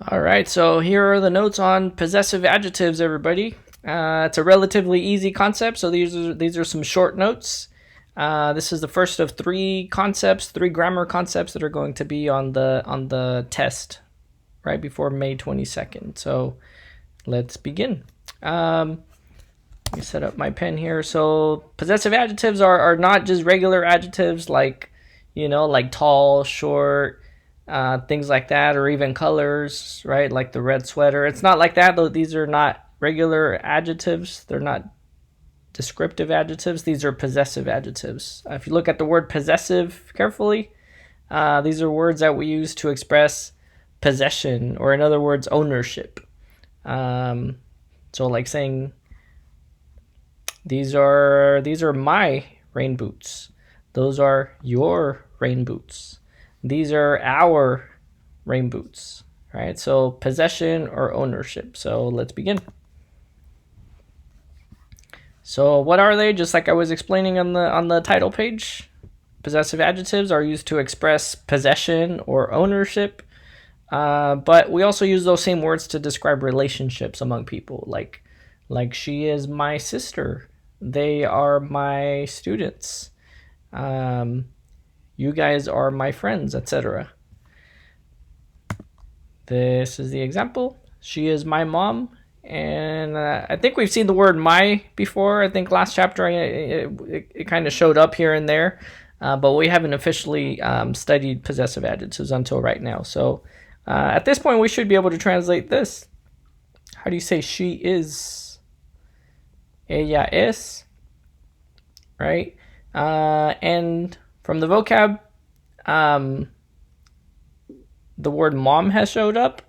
All right, so here are the notes on possessive adjectives, everybody. It's a relatively easy concept, so these are some short notes. This is the first of three grammar concepts that are going to be on the test right before May 22nd. So let's begin. Let me set up my pen here. So possessive adjectives are not just regular adjectives like tall, short, things like that, or even colors, right? Like the red sweater. It's not like that, though. These are not regular adjectives. They're not descriptive adjectives. These are possessive adjectives. If you look at the word possessive carefully, these are words that we use to express possession, or in other words, ownership. So like saying, these are my rain boots. Those are your rain boots. These are our rain boots, right? So possession or ownership. So let's begin. So what are they? Just like I was explaining on the title page, possessive adjectives are used to express possession or ownership, but we also use those same words to describe relationships among people, like she is my sister, they are my students, you guys are my friends, etc. This is the example. She is my mom. And I think we've seen the word my before. I think last chapter it kind of showed up here and there. But we haven't officially studied possessive adjectives until right now. So at this point, we should be able to translate this. How do you say she is? Ella es. Right? And from the vocab, the word mom has showed up.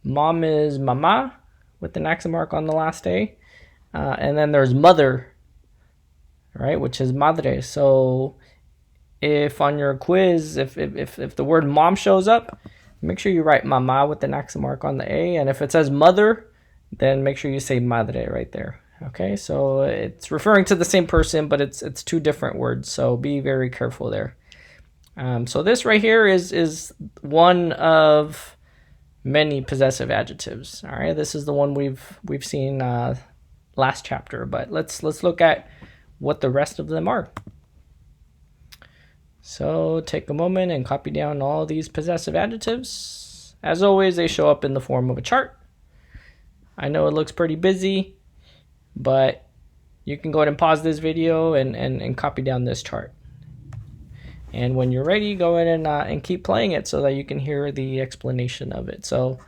Mom is mama with an accent mark on the last A. And then there's mother, right, which is madre. So if on your quiz, if the word mom shows up, make sure you write mama with an accent mark on the A. And if it says mother, then make sure you say madre right there. Okay, so it's referring to the same person, but it's two different words. So be very careful there. So this right here is one of many possessive adjectives. All right, this is the one we've seen last chapter, but let's look at what the rest of them are. So take a moment and copy down all these possessive adjectives. As always, they show up in the form of a chart. I know it looks pretty busy, but you can go ahead and pause this video and copy down this chart. And when you're ready, go ahead and keep playing it so that you can hear the explanation of it. So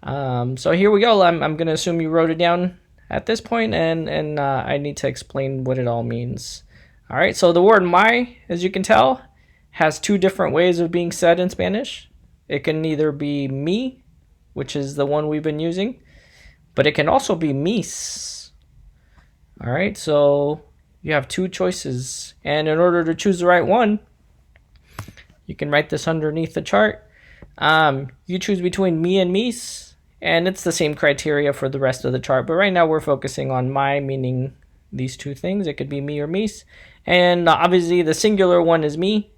here we go. I'm going to assume you wrote it down at this point, and I need to explain what it all means. All right, so the word my, as you can tell, has two different ways of being said in Spanish. It can either be mi, which is the one we've been using, but it can also be mis. All right, so you have two choices. And in order to choose the right one, you can write this underneath the chart. You choose between me and mis, and it's the same criteria for the rest of the chart. But right now we're focusing on my, meaning these two things. It could be me or mis. And obviously the singular one is me,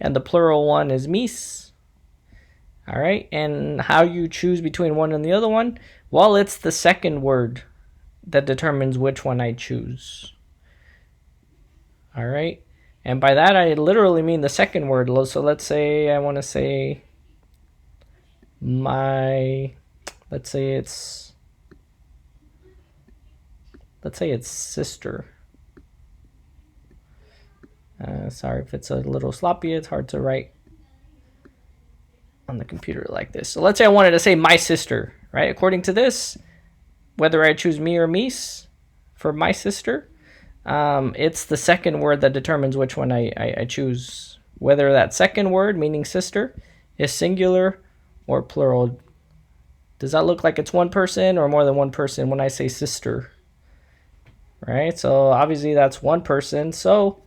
and the plural one is mis. All right, and how you choose between one and the other one? Well, it's the second word that determines which one I choose. All right. And by that, I literally mean the second word. So let's say I want to say my, let's say it's sister. Sorry if it's a little sloppy. It's hard to write on the computer like this. So let's say I wanted to say my sister, right? According to this, whether I choose me or mis for my sister, it's the second word that determines which one I choose. Whether that second word, meaning sister, is singular or plural. Does that look like it's one person or more than one person when I say sister? Right? So obviously that's one person. So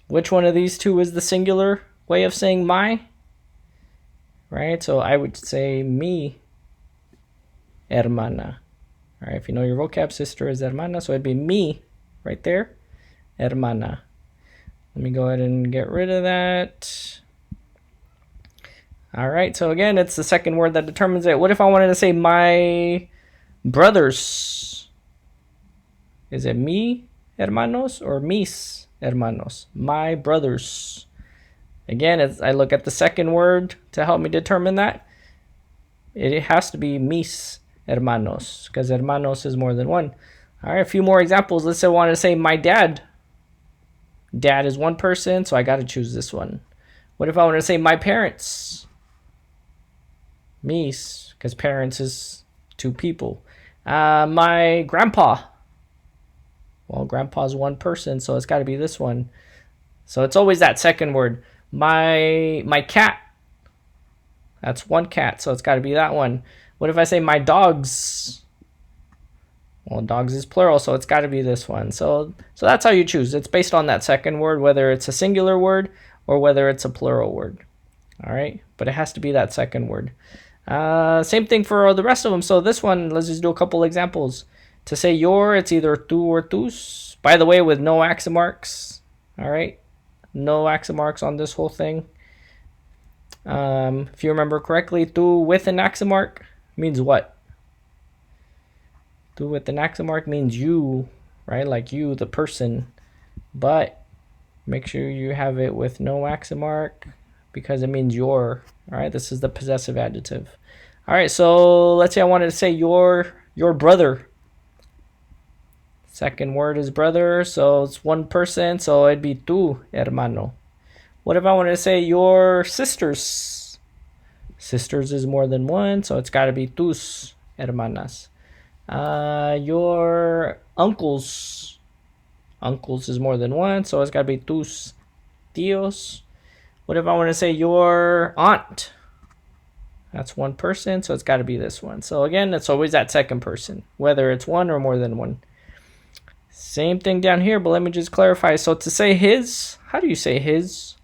which one of these two is the singular way of saying my? Right? So I would say mi hermana. All right, if you know your vocab, sister is hermana, so it'd be mi right there, hermana. Let me go ahead and get rid of that. All right, so again, it's the second word that determines it. What if I wanted to say my brothers? Is it mi hermanos or mis hermanos? My brothers. Again, I look at the second word to help me determine that. It has to be mis hermanos because hermanos is more than one. All right, a few more examples. Let's say I want to say my dad. Dad is one person, so I got to choose this one. What if I want to say my parents? Mis, because parents is two people. My grandpa. Well, grandpa's one person, so it's got to be this one. So it's always that second word. My cat. That's one cat, so it's got to be that one. What if I say my dogs? Well, dogs is plural, so it's got to be this one. So that's how you choose. It's based on that second word, whether it's a singular word or whether it's a plural word. All right, but it has to be that second word. Same thing for the rest of them. So this one, let's just do a couple examples. To say your, it's either tu or tus. By the way, with no accent marks. All right, no accent marks on this whole thing. If you remember correctly, tu with an accent mark means what? Tu with an accent mark means you, right? Like you, the person. But make sure you have it with no accent mark because it means your. All right, this is the possessive adjective. All right, so let's say I wanted to say your brother. Second word is brother, so it's one person, so it'd be tu hermano. What if I wanted to say your sisters? Sisters is more than one, so it's got to be tus hermanas. Your uncles. Uncles is more than one, so it's got to be tus tíos. What if I want to say your aunt? That's one person, so it's got to be this one. So again, it's always that second person, whether it's one or more than one. Same thing down here, but let me just clarify. So to say his, how do you say his?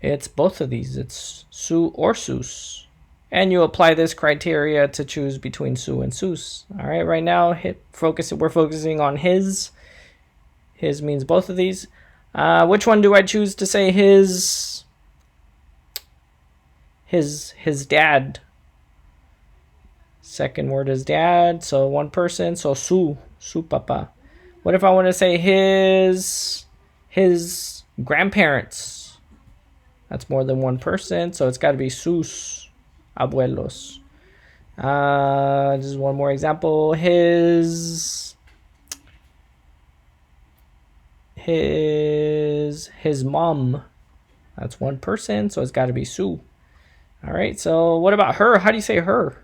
It's both of these. It's su or sus. And you apply this criteria to choose between su and sus. All right, right now we're focusing on his. His means both of these. Which one do I choose to say his dad? Second word is dad, so one person, so su papa. What if I want to say his grandparents? That's more than one person, so it's got to be sus abuelos. Just one more example. His mom. That's one person, so it's got to be su. All right, so what about her? How do you say her?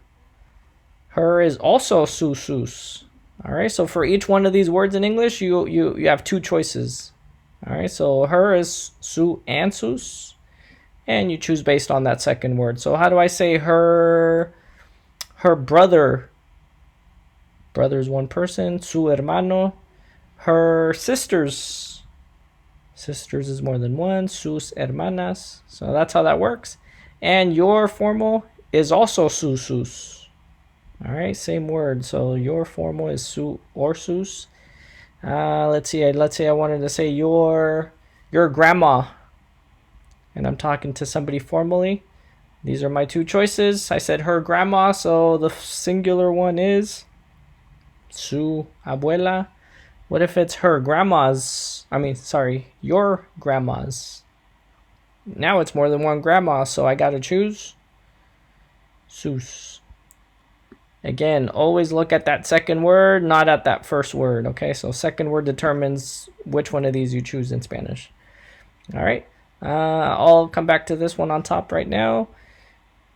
Her is also su sus. All right, so for each one of these words in English, you have two choices. All right, so her is su and sus, and you choose based on that second word. So how do I say her brother? Brother is one person, su hermano. Her sisters. Sisters is more than one, sus hermanas. So that's how that works. And your formal is also su sus. All right, same word. So your formal is su or sus. Let's see. Let's say I wanted to say your grandma, and I'm talking to somebody formally. These are my two choices. I said her grandma, so the singular one is su abuela. What if it's her grandma's? Your grandma's. Now it's more than one grandma, so I gotta choose sus. Again, always look at that second word, not at that first word, okay? So second word determines which one of these you choose in Spanish. All right, I'll come back to this one on top right now.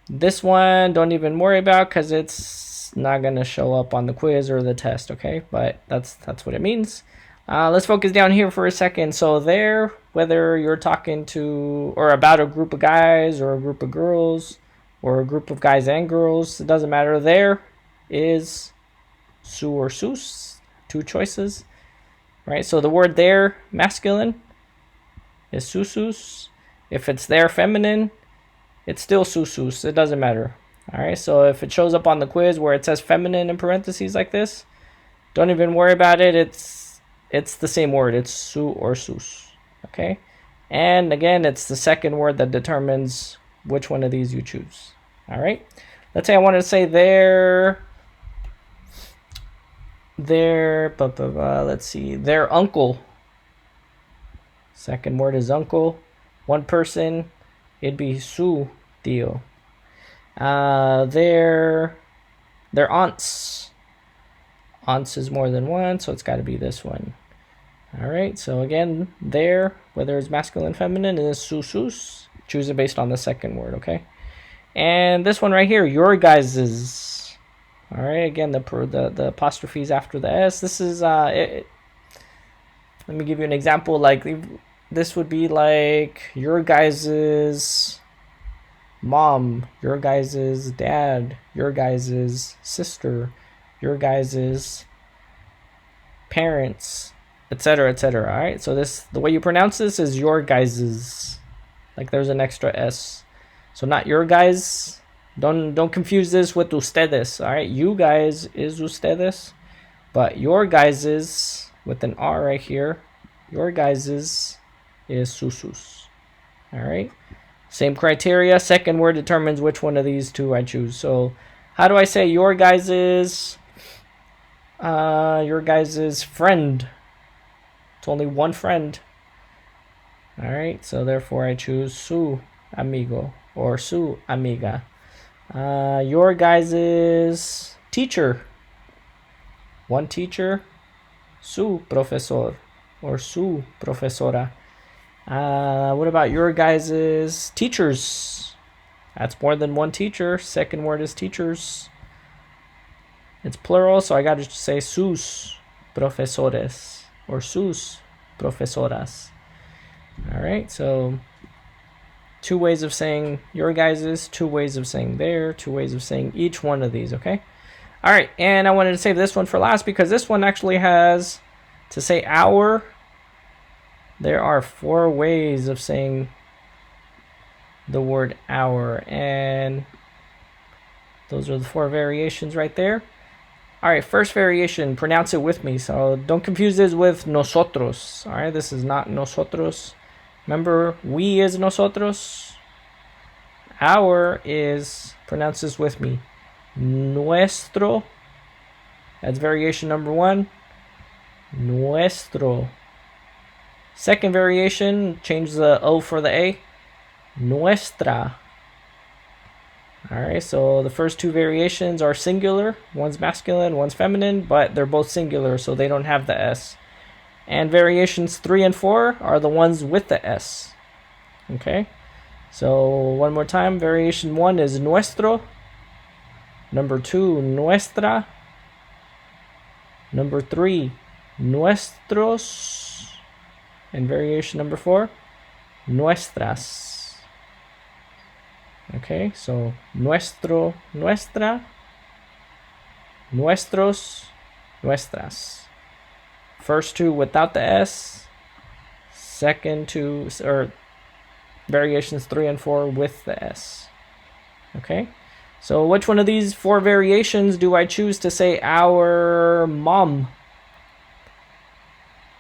This one, don't even worry about because it's not going to show up on the quiz or the test, okay? But that's what it means. Let's focus down here for a second. So there, whether you're talking to or about a group of guys or a group of girls or a group of guys and girls, it doesn't matter. There is su or sus, two choices, right? So the word there, masculine, is susus. If it's there, feminine, it's still susus. It doesn't matter. All right, so if it shows up on the quiz where it says feminine in parentheses like this, don't even worry about it. It's the same word. It's su or sus. Okay. And again, it's the second word that determines which one of these you choose. All right. Let's say I wanted to say let's see, their uncle. Second word is uncle. One person, it'd be su tío. Their aunts. Aunts is more than one, so it's got to be this one. All right, so again, there, whether it's masculine, feminine, is sus. Choose it based on the second word, okay? And this one right here, your guys's. All right, again, the apostrophes after the S. This is, let me give you an example. Like, this would be like your guys's mom, your guys's dad, your guys's sister, your guys's parents, etc., etc. All right, so the way you pronounce this is your guys's. Like there's an extra S, so not your guys. Don't confuse this with ustedes. All right, you guys is ustedes, but your guys's with an R right here. Your guys's is susus. All right, same criteria. Second word determines which one of these two I choose. So how do I say your guys's? Your guys's friend. It's only one friend. All right, so therefore I choose su amigo or su amiga. Your guys's teacher. One teacher, su profesor or su profesora. What about your guys's teachers? That's more than one teacher. Second word is teachers. It's plural, so I got to say sus profesores or sus profesoras. All right, so two ways of saying your guys's, two ways of saying their, two ways of saying each one of these, okay? All right, and I wanted to save this one for last because this one actually has, to say our, there are 4 ways of saying the word our, and those are the 4 variations right there. All right, first variation, pronounce it with me. So don't confuse this with nosotros. All right, this is not nosotros. Remember, we is nosotros. Our is, pronounce this with me, nuestro. That's variation number 1. Nuestro. Second variation, change the O for the A. Nuestra. All right, so the first 2 variations are singular. One's masculine, one's feminine, but they're both singular, so they don't have the S. And variations 3 and 4 are the ones with the S. Okay, so one more time. Variation 1 is nuestro. Number 2, nuestra. Number 3, nuestros. And variation number 4, nuestras. Okay, so nuestro, nuestra, nuestros, nuestras. First 2 without the S. Second 2, or variations 3 and 4 with the S. Okay, so which one of these 4 variations do I choose to say our mom?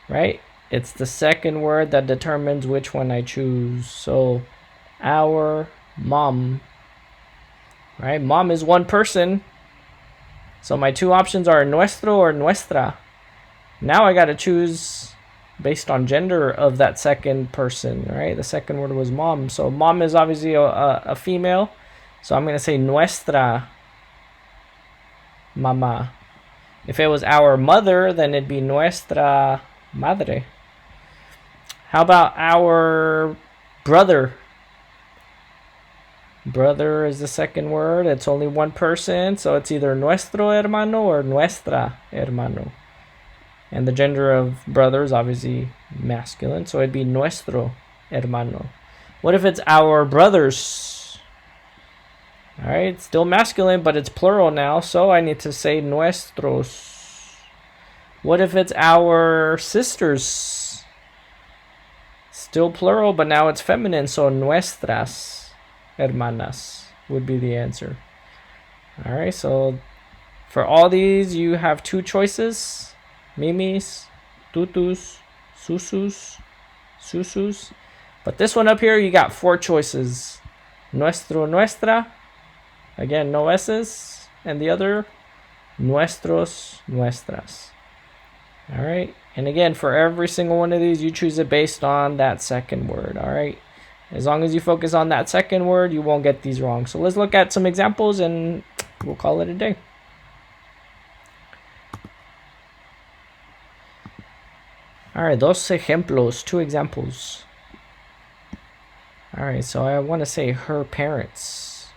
Right? It's the second word that determines which one I choose. So our mom. Right? Mom is one person. So my 2 options are nuestro or nuestra. Now I got to choose based on gender of that second person, right? The second word was mom. So mom is obviously a female. So I'm going to say nuestra mamá. If it was our mother, then it'd be nuestra madre. How about our brother? Brother is the second word. It's only one person, so it's either nuestro hermano or nuestra hermano. And the gender of brother is obviously masculine, so it'd be nuestro hermano. What if it's our brothers? All right, still masculine, but it's plural now, so I need to say nuestros. What if it's our sisters? Still plural, but now it's feminine, so nuestras hermanas would be the answer. All right, so for all these, you have 2 choices. Mimis, tutus, susus, susus. But this one up here, you got 4 choices. Nuestro, nuestra. Again, no S's. And the other, nuestros, nuestras. All right. And again, for every single one of these, you choose it based on that second word. All right. As long as you focus on that second word, you won't get these wrong. So let's look at some examples and we'll call it a day. All right, dos ejemplos, 2 examples. All right, so I want to say her parents.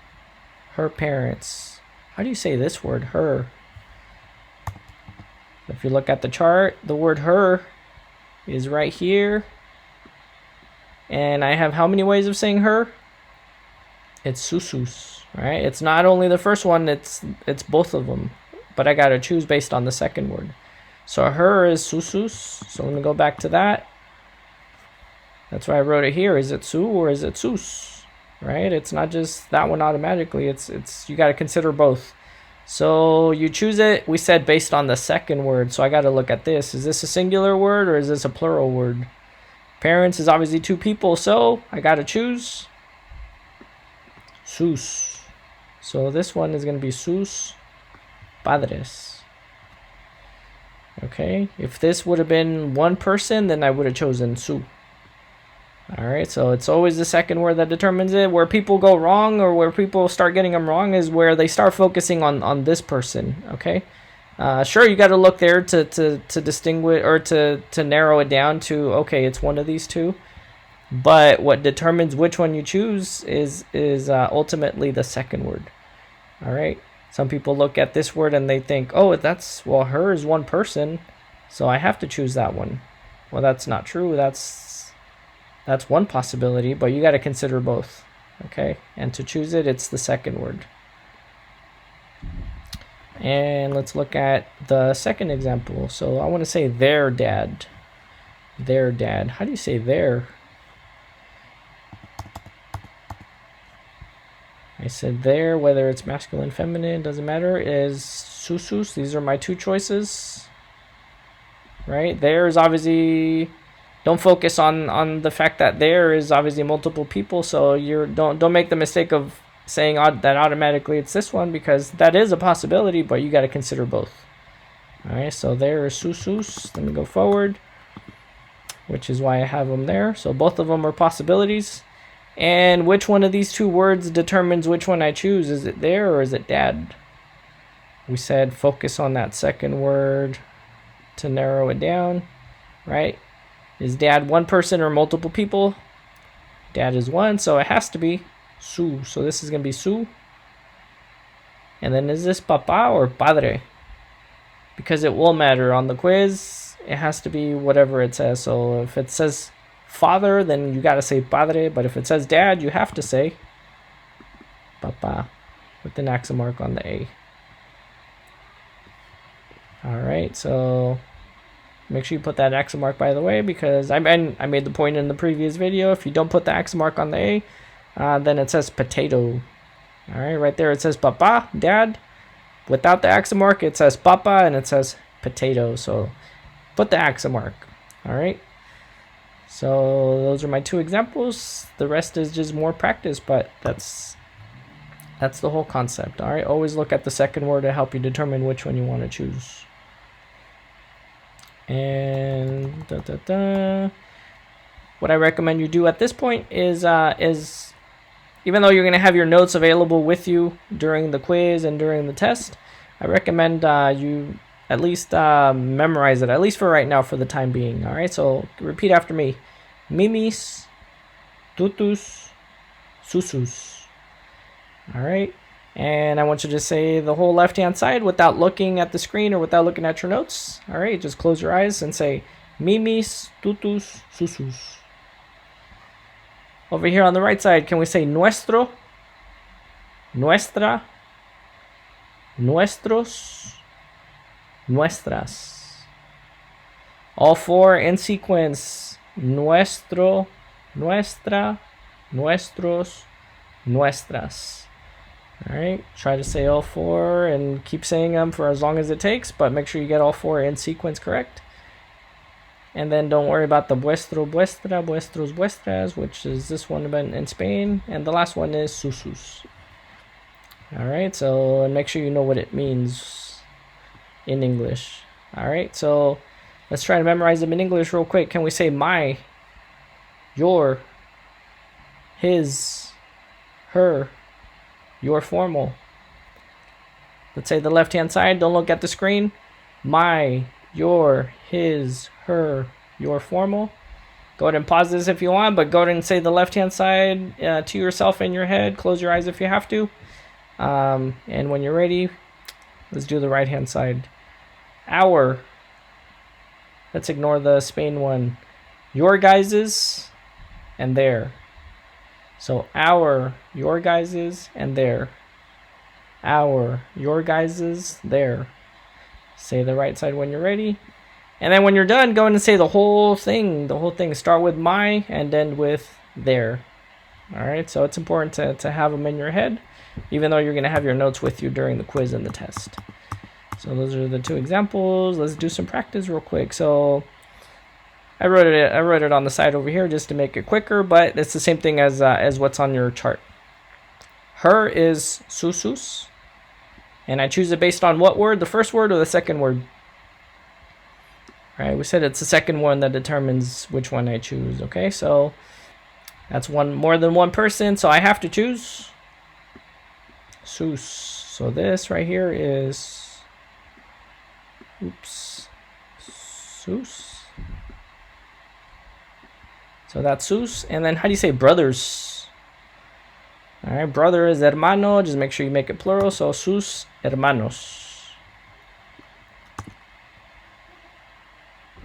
Her parents. How do you say this word, her? If you look at the chart, the word her is right here. And I have how many ways of saying her? It's susus, right? It's not only the first one, it's both of them. But I got to choose based on the second word. So her is susus. So let me go back to that. That's why I wrote it here. Is it su or is it sus? Right? It's not just that one automatically. It's you got to consider both. So you choose it, we said based on the second word. So I got to look at this. Is this a singular word or is this a plural word? Parents is obviously 2 people, so I got to choose sus. So this one is going to be sus padres. Okay, if this would have been one person, then I would have chosen su. All right, so it's always the second word that determines it. Where people go wrong or where people start getting them wrong is where they start focusing on this person, okay? Sure, you got to look there to distinguish or to narrow it down to, okay, it's one of these 2. But what determines which one you choose is ultimately the second word, all right? Some people look at this word and they think, oh, well, her is one person, so I have to choose that one. Well, that's not true. That's one possibility, but you got to consider both, okay? And to choose it, it's the second word. And let's look at the second example. So I want to say their dad. Their dad. How do you say their? I said there, whether it's masculine, feminine, doesn't matter, is susus. These are my 2 choices. Right? There is obviously, don't focus on the fact that there is obviously multiple people, so don't make the mistake of saying that automatically it's this one, because that is a possibility, but you got to consider both. All right, so there is susus. Let me go forward, which is why I have them there. So both of them are possibilities. And which one of these 2 words determines which one I choose? Is it there or is it dad? We said focus on that second word to narrow it down, right? Is dad one person or multiple people? Dad is 1, so it has to be su. So this is going to be su. And then is this papa or padre? Because it will matter on the quiz. It has to be whatever it says. So if it says father, then you got to say padre. But if it says dad, you have to say papa with an accent mark on the A. All right, so make sure you put that accent mark, by the way, because I made the point in the previous video. If you don't put the accent mark on the A, then it says potato. All right there it says papa, dad. Without the accent mark, it says papa and it says potato. So put the accent mark. All right. So those are my 2 examples. The rest is just more practice, but that's the whole concept. All right. Always look at the second word to help you determine which one you want to choose. And what I recommend you do at this point is even though you're going to have your notes available with you during the quiz and during the test, I recommend you at least memorize it, at least for right now, for the time being. All right, so repeat after me. Mimis, tutus, susus. All right, and I want you to say the whole left-hand side without looking at the screen or without looking at your notes. All right, just close your eyes and say mimis, tutus, susus. Over here on the right side, can we say nuestro, nuestra, nuestros, nuestras? All 4 in sequence. Nuestro, nuestra, nuestros, nuestras. All right, try to say all 4 and keep saying them for as long as it takes, but make sure you get all 4 in sequence correct. And then don't worry about the vuestro, vuestra, vuestros, vuestras, which is this one in Spain. And the last one is susus. All right, so make sure you know what it means in English. All right, so let's try to memorize them in English real quick. Can we say my, your, his, her, your formal? Let's say the left-hand side. Don't look at the screen. My, your, his, her, your formal. Go ahead and pause this if you want, but go ahead and say the left-hand side to yourself in your head. Close your eyes if you have to. And when you're ready, let's do the right-hand side. Our. Let's ignore the Spain one. Your guys's and their. So our, your guys's, and their. Our, your guys's, their. Say the right side when you're ready. And then when you're done, go ahead and say the whole thing. The whole thing. Start with my and end with their. All right, so it's important to have them in your head, even though you're going to have your notes with you during the quiz and the test. So those are the two examples. Let's do some practice real quick. So I wrote it on the side over here just to make it quicker, but it's the same thing as what's on your chart. Her is susus, and I choose it based on what word, the first word or the second word? All right, we said it's the second one that determines which one I choose. Okay, so that's more than one person, so I have to choose sus. So this right here is sus. So that's sus. And then how do you say brothers? All right, brother is hermano. Just make sure you make it plural. So sus hermanos.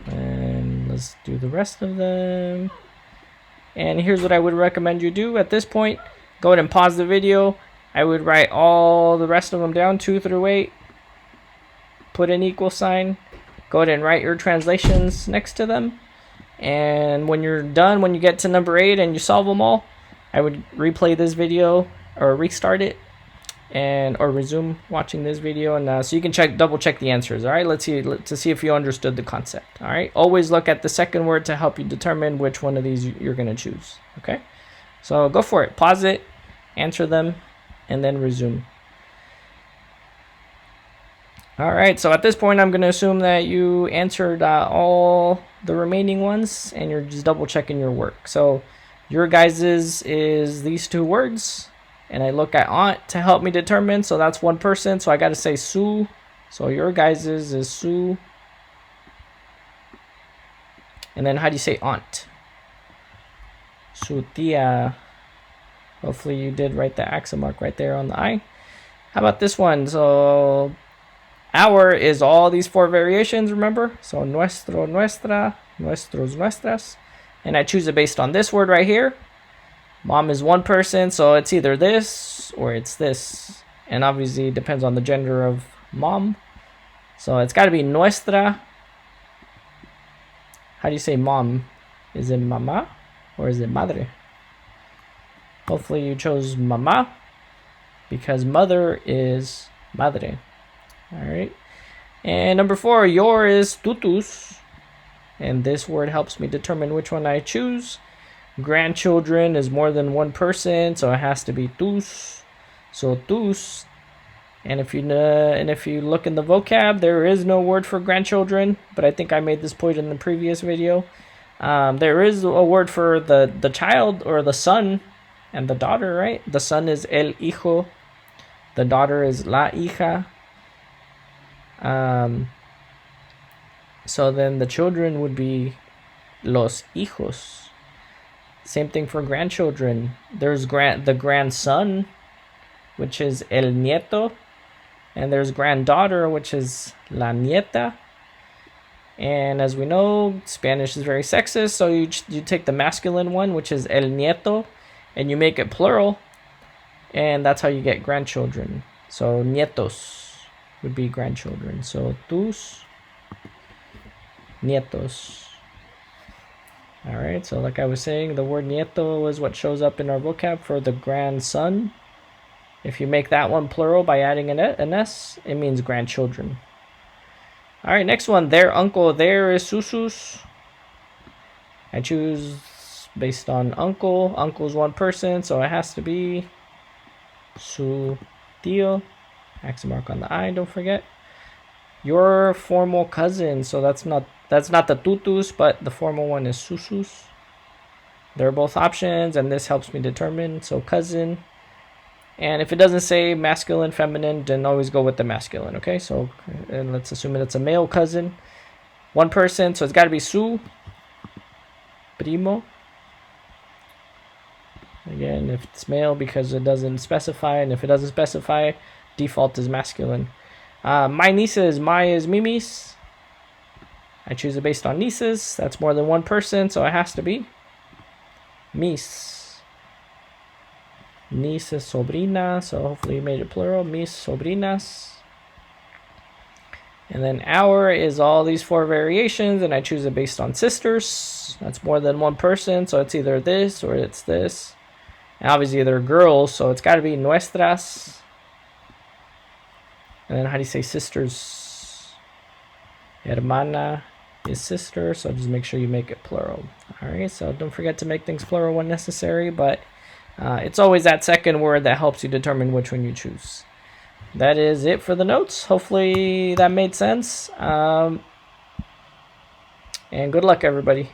And let's do the rest of them. And here's what I would recommend you do at this point. Go ahead and pause the video. I would write all the rest of them down, 2 through 8. Put an equal sign. Go ahead and write your translations next to them. And when you're done, when you get to number 8 and you solve them all, I would replay this video or restart it or resume watching this video, and so you can double check the answers. All right, let's see if you understood the concept. All right, always look at the second word to help you determine which one of these you're going to choose. Okay, so go for it. Pause it, answer them, and then resume. All right, so at this point, I'm going to assume that you answered all the remaining ones, and you're just double checking your work. So your guys's is these 2 words, and I look at aunt to help me determine. So that's one person, so I got to say su. So your guys's is su. And then how do you say aunt? Su tia. Hopefully you did write the accent mark right there on the I. How about this one? So our is all these 4 variations, remember? So nuestro, nuestra, nuestros, nuestras. And I choose it based on this word right here. Mom is one person, so it's either this or it's this. And obviously it depends on the gender of mom. So it's got to be nuestra. How do you say mom? Is it mama or is it madre? Hopefully you chose mama, because mother is madre. All right. And number 4, your is tutus. And this word helps me determine which one I choose. Grandchildren is more than one person, so it has to be tus. So tus. And if you look in the vocab, there is no word for grandchildren, but I think I made this point in the previous video. There is a word for the child or the son and the daughter, right? The son is el hijo. The daughter is la hija. So then the children would be los hijos. Same thing for grandchildren. There's the grandson, which is el nieto. And there's granddaughter, which is la nieta. And as we know, Spanish is very sexist, so you take the masculine one, which is el nieto, and you make it plural. And that's how you get grandchildren. So nietos would be grandchildren. So tus nietos. All right, so like I was saying, the word nieto is what shows up in our vocab for the grandson. If you make that one plural by adding an S, it means grandchildren. All right, next one, their uncle. There is susus. I choose based on uncle. Uncle's one person, so it has to be su tío. Accent mark on the I, don't forget. Your formal cousin, so that's not the tutus, but the formal one is susus. They're both options, and this helps me determine. So cousin. And if it doesn't say masculine, feminine, then always go with the masculine, okay? So and let's assume it's a male cousin. One person, so it's got to be su primo. Again, if it's male, because it doesn't specify, and if it doesn't specify, default is masculine. My nieces, my is Mimi's. I choose it based on nieces. That's more than one person, so it has to be mis. Nieces, sobrinas, so hopefully you made it plural. Mis sobrinas. And then our is all these 4 variations, and I choose it based on sisters. That's more than one person, so it's either this or it's this. And obviously they're girls, so it's got to be nuestras. And then how do you say sisters? Hermana is sister, so just make sure you make it plural. All right, so don't forget to make things plural when necessary, but it's always that second word that helps you determine which one you choose. That is it for the notes. Hopefully that made sense. And good luck, everybody.